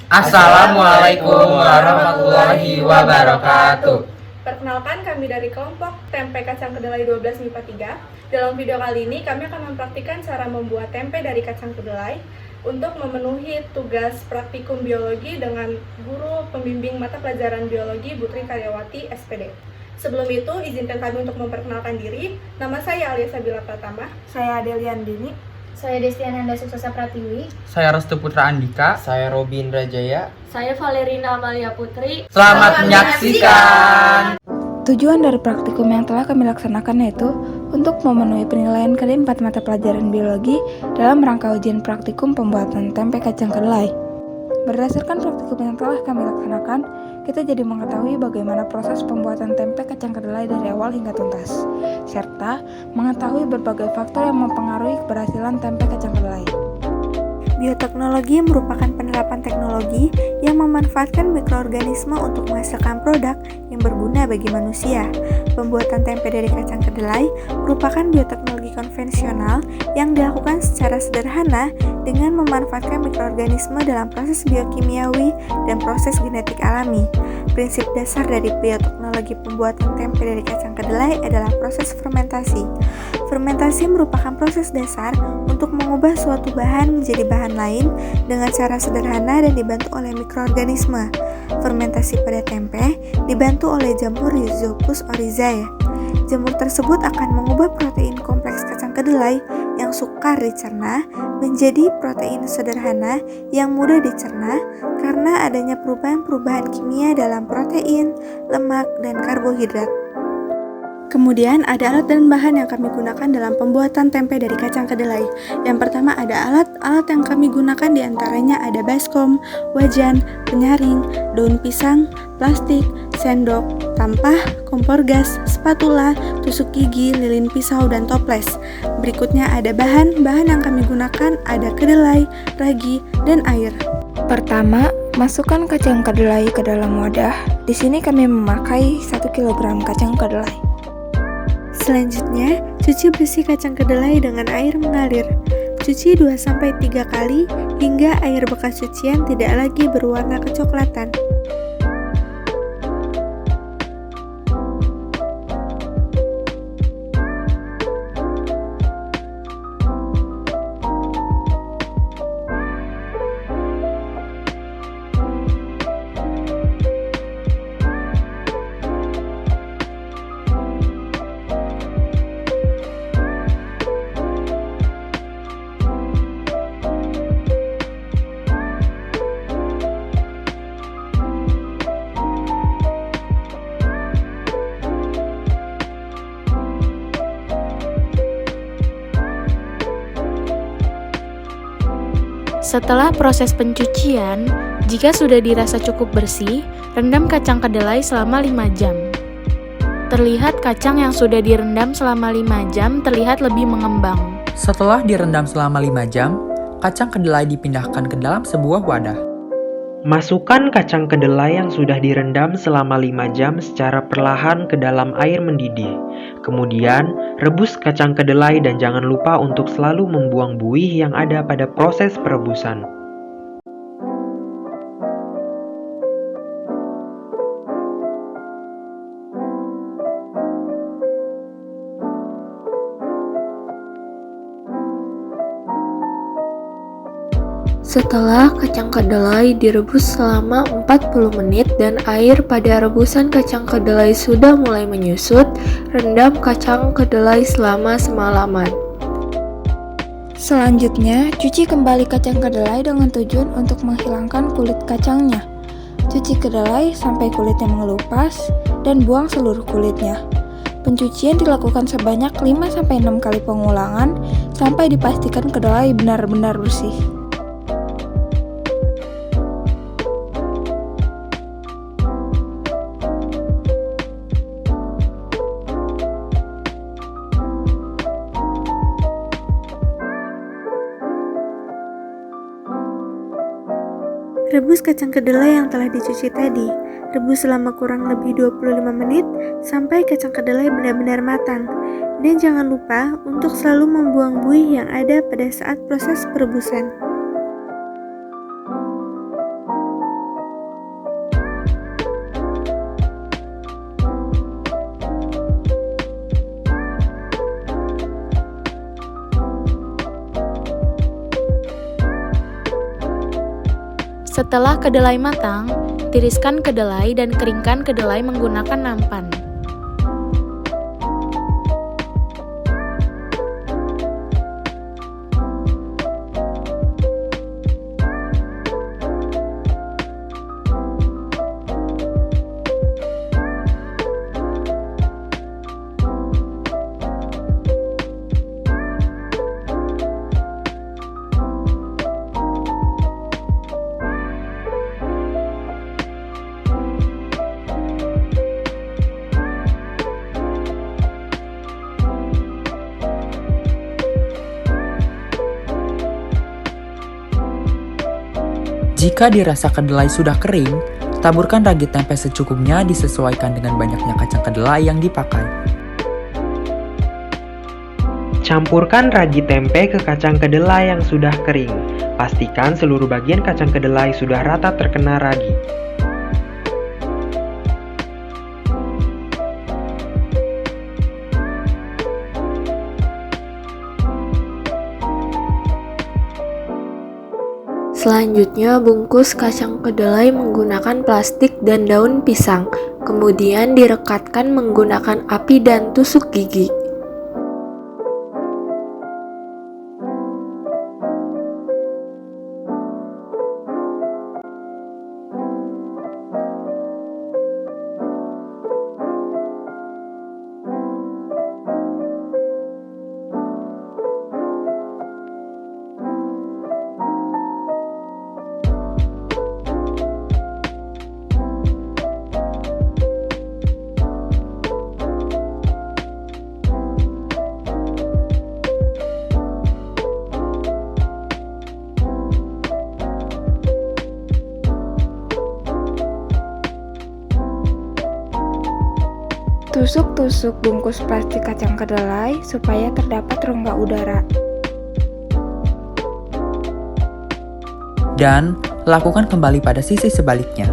Assalamualaikum warahmatullahi wabarakatuh. Perkenalkan, kami dari kelompok tempe kacang kedelai 12 MIPA 3. Dalam video kali ini kami akan mempraktikkan cara membuat tempe dari kacang kedelai untuk memenuhi tugas praktikum biologi dengan guru pembimbing mata pelajaran biologi Putri Karyawati SPD. Sebelum itu, izinkan kami untuk memperkenalkan diri. Nama saya Alia Sabila Pratama. Saya Delian Dini. Saya Destiananda Suksesa Pratiwi. Saya Restu Putra Andika. Saya Robin Rajaya. Saya Valerina Amalia Putri. Selamat menyaksikan. Tujuan dari praktikum yang telah kami laksanakan yaitu untuk memenuhi penilaian dari 4 mata pelajaran biologi dalam rangka ujian praktikum pembuatan tempe kacang kedelai. Berdasarkan praktikum yang telah kami laksanakan, kita jadi mengetahui bagaimana proses pembuatan tempe kacang kedelai dari awal hingga tuntas, serta mengetahui berbagai faktor yang mempengaruhi keberhasilan tempe kacang kedelai. Bioteknologi merupakan penerapan teknologi yang memanfaatkan mikroorganisme untuk menghasilkan produk yang berguna bagi manusia. Pembuatan tempe dari kacang kedelai merupakan bioteknologi konvensional yang dilakukan secara sederhana dengan memanfaatkan mikroorganisme dalam proses biokimiawi dan proses genetik alami. Prinsip dasar dari bioteknologi pembuatan tempe dari kacang kedelai adalah proses fermentasi. Fermentasi merupakan proses dasar untuk mengubah suatu bahan menjadi bahan lain dengan cara sederhana dan dibantu oleh mikroorganisme. Fermentasi pada tempe dibantu oleh jamur Rhizopus oryzae. Jamur tersebut akan mengubah protein kompleks kacang kedelai yang sukar dicerna menjadi protein sederhana yang mudah dicerna karena adanya perubahan-perubahan kimia dalam protein, lemak, dan karbohidrat. Kemudian ada alat dan bahan yang kami gunakan dalam pembuatan tempe dari kacang kedelai. Yang pertama ada alat yang kami gunakan diantaranya ada baskom, wajan, penyaring, daun pisang, plastik, sendok, tampah, kompor gas, spatula, tusuk gigi, lilin pisau, dan toples. Berikutnya ada bahan-bahan yang kami gunakan ada kedelai, ragi, dan air. Pertama, masukkan kacang kedelai ke dalam wadah. Di sini kami memakai 1 kg kacang kedelai. Selanjutnya, cuci bersih kacang kedelai dengan air mengalir. Cuci 2-3 kali hingga air bekas cucian tidak lagi berwarna kecoklatan. Setelah proses pencucian, jika sudah dirasa cukup bersih, rendam kacang kedelai selama 5 jam. Terlihat kacang yang sudah direndam selama 5 jam terlihat lebih mengembang. Setelah direndam selama 5 jam, kacang kedelai dipindahkan ke dalam sebuah wadah. Masukkan kacang kedelai yang sudah direndam selama 5 jam secara perlahan ke dalam air mendidih. Kemudian, rebus kacang kedelai dan jangan lupa untuk selalu membuang buih yang ada pada proses perebusan. Setelah kacang kedelai direbus selama 40 menit dan air pada rebusan kacang kedelai sudah mulai menyusut, rendam kacang kedelai selama semalaman. Selanjutnya, cuci kembali kacang kedelai dengan tujuan untuk menghilangkan kulit kacangnya. Cuci kedelai sampai kulitnya mengelupas dan buang seluruh kulitnya. Pencucian dilakukan sebanyak 5-6 kali pengulangan sampai dipastikan kedelai benar-benar bersih. Rebus kacang kedelai yang telah dicuci tadi. Rebus selama kurang lebih 25 menit sampai kacang kedelai benar-benar matang. Dan jangan lupa untuk selalu membuang buih yang ada pada saat proses perebusan. Setelah kedelai matang, tiriskan kedelai dan keringkan kedelai menggunakan nampan. Jika dirasa kedelai sudah kering, taburkan ragi tempe secukupnya disesuaikan dengan banyaknya kacang kedelai yang dipakai. Campurkan ragi tempe ke kacang kedelai yang sudah kering. Pastikan seluruh bagian kacang kedelai sudah rata terkena ragi. Selanjutnya, bungkus kacang kedelai menggunakan plastik dan daun pisang, kemudian direkatkan menggunakan api dan tusuk gigi. Tusuk-tusuk bungkus plastik kacang kedelai supaya terdapat rongga udara. Dan lakukan kembali pada sisi sebaliknya.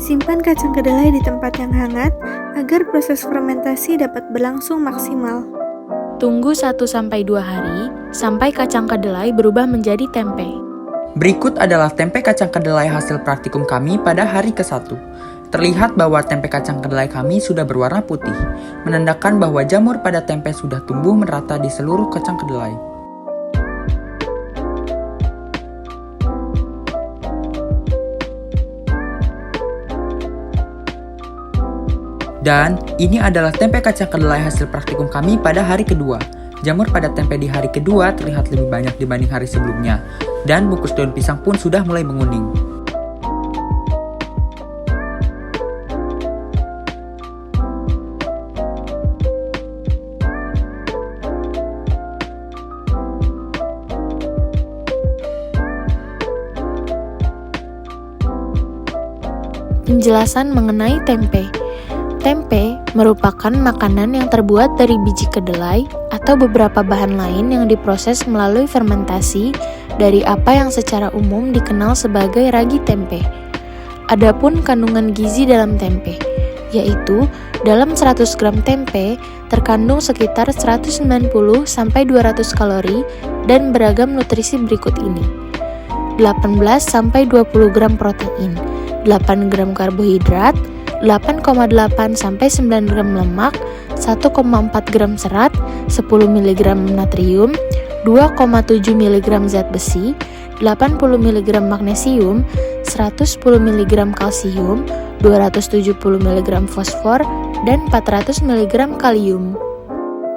Simpan kacang kedelai di tempat yang hangat agar proses fermentasi dapat berlangsung maksimal. Tunggu 1-2 hari sampai kacang kedelai berubah menjadi tempe. Berikut adalah tempe kacang kedelai hasil praktikum kami pada hari ke-1. Terlihat bahwa tempe kacang kedelai kami sudah berwarna putih, menandakan bahwa jamur pada tempe sudah tumbuh merata di seluruh kacang kedelai. Dan ini adalah tempe kacang kedelai hasil praktikum kami pada hari kedua. Jamur pada tempe di hari kedua terlihat lebih banyak dibanding hari sebelumnya. Dan bungkus daun pisang pun sudah mulai menguning. Penjelasan mengenai tempe. Tempe merupakan makanan yang terbuat dari biji kedelai atau beberapa bahan lain yang diproses melalui fermentasi dari apa yang secara umum dikenal sebagai ragi tempe. Adapun kandungan gizi dalam tempe, yaitu dalam 100 gram tempe terkandung sekitar 190-200 kalori dan beragam nutrisi berikut ini. 18-20 gram protein, 8 gram karbohidrat, 8,8-9 gram lemak, 1,4 gram serat, 10 mg natrium, 2,7 mg zat besi, 80 mg magnesium, 110 mg kalsium, 270 mg fosfor, dan 400 mg kalium.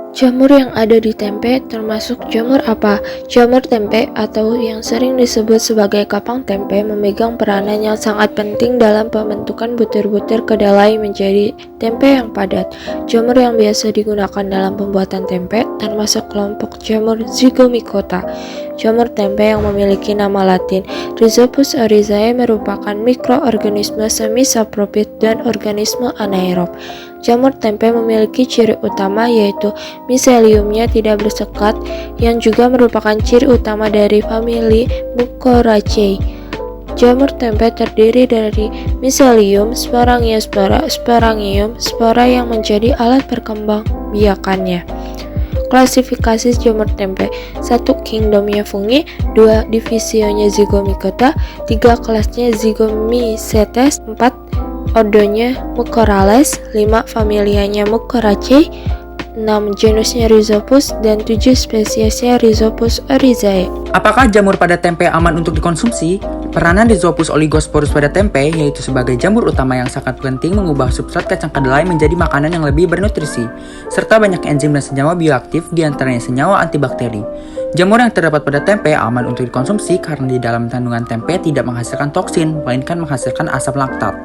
Jamur yang ada di tempe termasuk jamur apa? Jamur tempe atau yang sering disebut sebagai kapang tempe memegang peranan yang sangat penting dalam pembentukan butir-butir kedelai menjadi tempe yang padat. Jamur yang biasa digunakan dalam pembuatan tempe termasuk kelompok jamur Zygomicota. Jamur tempe yang memiliki nama latin Rhizopus oryzae merupakan mikroorganisme semi-saprofit dan organisme anaerob. Jamur tempe memiliki ciri utama yaitu miseliumnya tidak bersekat, yang juga merupakan ciri utama dari famili Mucoraceae. Jamur tempe terdiri dari miselium, sporangiosperma, sporangium, spora yang menjadi alat berkembang. biakannya. Klasifikasi jamur tempe: 1. Kingdomnya fungi, 2. divisionya zygomicota, 3. kelasnya Zygomycetes, 4. ordonya Mucorales, 5. familianya Mucoraceae, 6. genusnya Rhizopus, dan 7. spesiesnya Rhizopus oryzae. Apakah jamur pada tempe aman untuk dikonsumsi? Peranan Rhizopus oligosporus pada tempe, yaitu sebagai jamur utama yang sangat penting mengubah substrat kacang kedelai menjadi makanan yang lebih bernutrisi, serta banyak enzim dan senyawa bioaktif, diantaranya senyawa antibakteri. Jamur yang terdapat pada tempe aman untuk dikonsumsi karena di dalam kandungan tempe tidak menghasilkan toksin, melainkan menghasilkan asam laktat.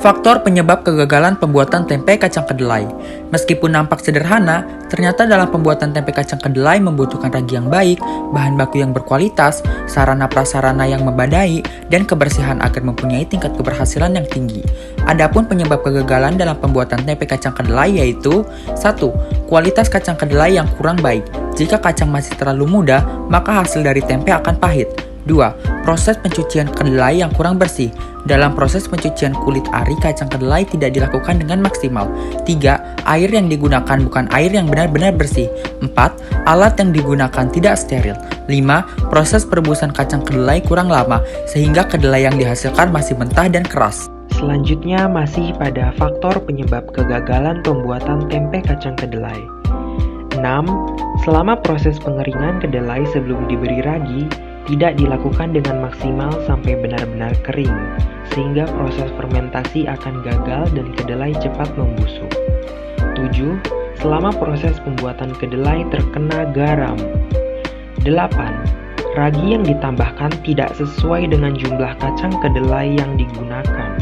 Faktor penyebab kegagalan pembuatan tempe kacang kedelai. Meskipun nampak sederhana, ternyata dalam pembuatan tempe kacang kedelai membutuhkan ragi yang baik, bahan baku yang berkualitas, sarana prasarana yang memadai, dan kebersihan agar mempunyai tingkat keberhasilan yang tinggi. Adapun penyebab kegagalan dalam pembuatan tempe kacang kedelai yaitu 1. Kualitas kacang kedelai yang kurang baik. Jika kacang masih terlalu muda, maka hasil dari tempe akan pahit. 2. Proses pencucian kedelai yang kurang bersih. Dalam proses pencucian kulit ari kacang kedelai tidak dilakukan dengan maksimal. 3. Air yang digunakan bukan air yang benar-benar bersih. 4. Alat yang digunakan tidak steril. 5. Proses perebusan kacang kedelai kurang lama, sehingga kedelai yang dihasilkan masih mentah dan keras. Selanjutnya masih pada faktor penyebab kegagalan pembuatan tempe kacang kedelai. 6. Selama proses pengeringan kedelai sebelum diberi ragi, tidak dilakukan dengan maksimal sampai benar-benar kering, sehingga proses fermentasi akan gagal dan kedelai cepat membusuk. 7. Selama proses pembuatan kedelai terkena garam. 8. Ragi yang ditambahkan tidak sesuai dengan jumlah kacang kedelai yang digunakan.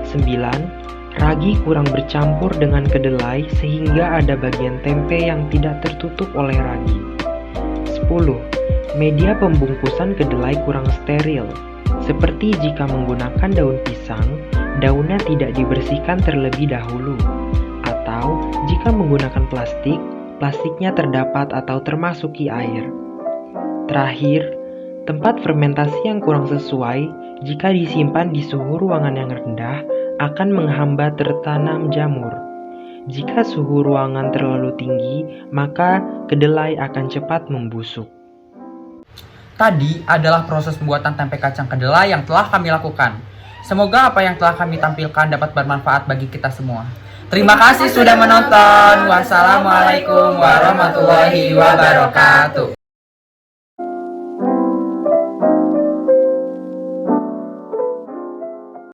9. Ragi kurang bercampur dengan kedelai sehingga ada bagian tempe yang tidak tertutup oleh ragi. 10. Media pembungkusan kedelai kurang steril. Seperti jika menggunakan daun pisang, daunnya tidak dibersihkan terlebih dahulu. Atau jika menggunakan plastik, plastiknya terdapat atau termasuki air. Terakhir, tempat fermentasi yang kurang sesuai jika disimpan di suhu ruangan yang rendah akan menghambat tertanam jamur. Jika suhu ruangan terlalu tinggi, maka kedelai akan cepat membusuk. Tadi adalah proses pembuatan tempe kacang kedelai yang telah kami lakukan. Semoga apa yang telah kami tampilkan dapat bermanfaat bagi kita semua. Terima kasih sudah menonton. Wassalamualaikum warahmatullahi wabarakatuh.